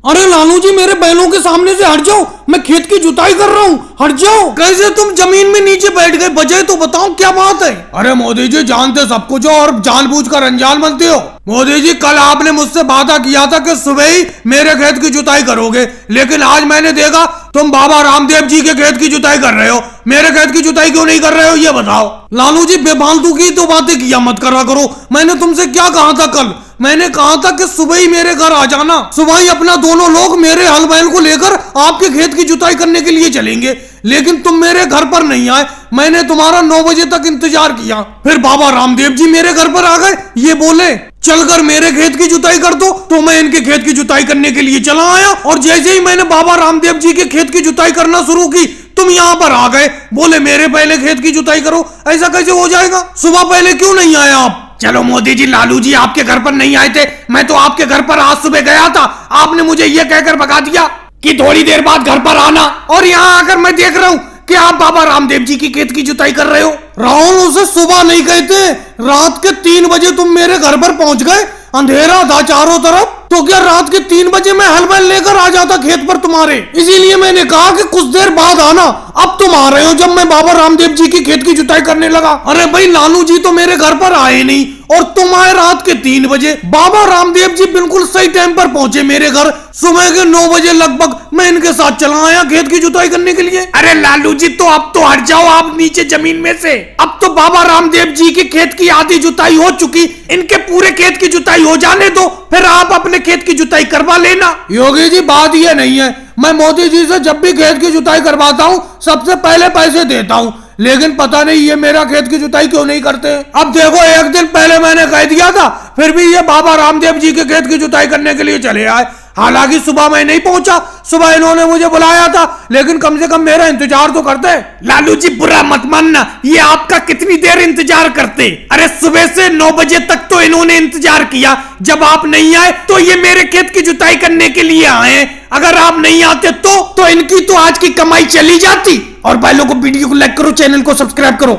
अरे लालू जी मेरे बैलों के सामने से हट जाओ, मैं खेत की जुताई कर रहा हूँ, हट जाओ। कैसे तुम जमीन में नीचे बैठ गए, वजह तो बताओ क्या बात है। अरे मोदी जी जानते सब कुछ हो और जानबूझकर अनजान बनते हो। मोदी जी कल आपने मुझसे वादा किया था कि सुबह ही मेरे खेत की जुताई करोगे, लेकिन आज मैंने देखा तुम बाबा रामदेव जी के खेत की जुताई कर रहे हो। मेरे खेत की जुताई क्यों नहीं कर रहे हो ये बताओ। लालू जी बेफालतू की तो बातें किया मत करा करो। मैंने तुमसे क्या कहा था कल? मैंने कहा था कि सुबह ही मेरे घर आ जाना, सुबह ही अपना दोनों लोग मेरे हल बैल को लेकर आपके खेत की जुताई करने के लिए चलेंगे, लेकिन तुम मेरे घर पर नहीं आए। मैंने तुम्हारा 9 बजे तक इंतजार किया, फिर बाबा रामदेव जी मेरे घर पर आ गए, ये बोले चलकर मेरे खेत की जुताई कर दो, तो मैं इनके खेत की जुताई करने के लिए चला आया। और जैसे ही मैंने बाबा रामदेव जी के खेत की जुताई करना शुरू की, तुम यहाँ पर आ गए, बोले मेरे पहले खेत की जुताई करो। ऐसा कैसे हो जाएगा? सुबह पहले क्यों नहीं आए आप? चलो मोदी जी, लालू जी आपके घर पर नहीं आए थे, मैं तो आपके घर पर आज सुबह गया था। आपने मुझे ये कहकर भगा दिया कि थोड़ी देर बाद घर पर आना, और यहाँ आकर मैं देख रहा हूँ कि आप बाबा रामदेव जी की खेत की जुताई कर रहे हो। राहुल उसे सुबह नहीं कहते, रात के 3 बजे तुम मेरे घर पर पहुंच गए, अंधेरा था चारों तरफ, तो क्या रात के 3 बजे मैं हल बैल लेकर आ जाता खेत पर तुम्हारे? इसीलिए मैंने कहा कि कुछ देर बाद आना। अब तुम आ रहे हो जब मैं बाबा रामदेव जी की खेत की जुताई करने लगा। अरे भाई लालू जी तो मेरे घर पर आए नहीं, और तुम आए रात के 3 बजे। बाबा रामदेव जी बिल्कुल सही टाइम पर पहुंचे मेरे घर, सुबह के 9 बजे लगभग। मैं इनके साथ चला आया खेत की जुताई करने के लिए। अरे लालू जी तो अब तो हट जाओ आप नीचे जमीन में से। अब तो बाबा रामदेव जी के खेत की आधी जुताई हो चुकी, इनके पूरे खेत की जुताई हो जाने दो, फिर आप अपने खेत की जुताई करवा लेना। योगी जी बात ये नहीं है, मैं मोदी जी से जब भी खेत की जुताई करवाता हूँ सबसे पहले पैसे देता हूँ, लेकिन पता नहीं ये मेरा खेत की जुताई क्यों नहीं करते। अब देखो एक दिन पहले मैंने कह दिया था, फिर भी ये बाबा रामदेव जी के खेत की जुताई करने के लिए चले आए। हालांकि सुबह मैं नहीं पहुंचा, सुबह इन्होंने मुझे बुलाया था, लेकिन कम से कम मेरा इंतजार तो करते। लालू जी बुरा मत मानना, ये आपका कितनी देर इंतजार करते? अरे सुबह से 9 बजे तक तो इन्होंने इंतजार किया, जब आप नहीं आए तो ये मेरे खेत की जुताई करने के लिए आए। अगर आप नहीं आते तो इनकी तो आज की कमाई चली जाती। और भाई लोगों को वीडियो को लाइक करो, चैनल को सब्सक्राइब करो।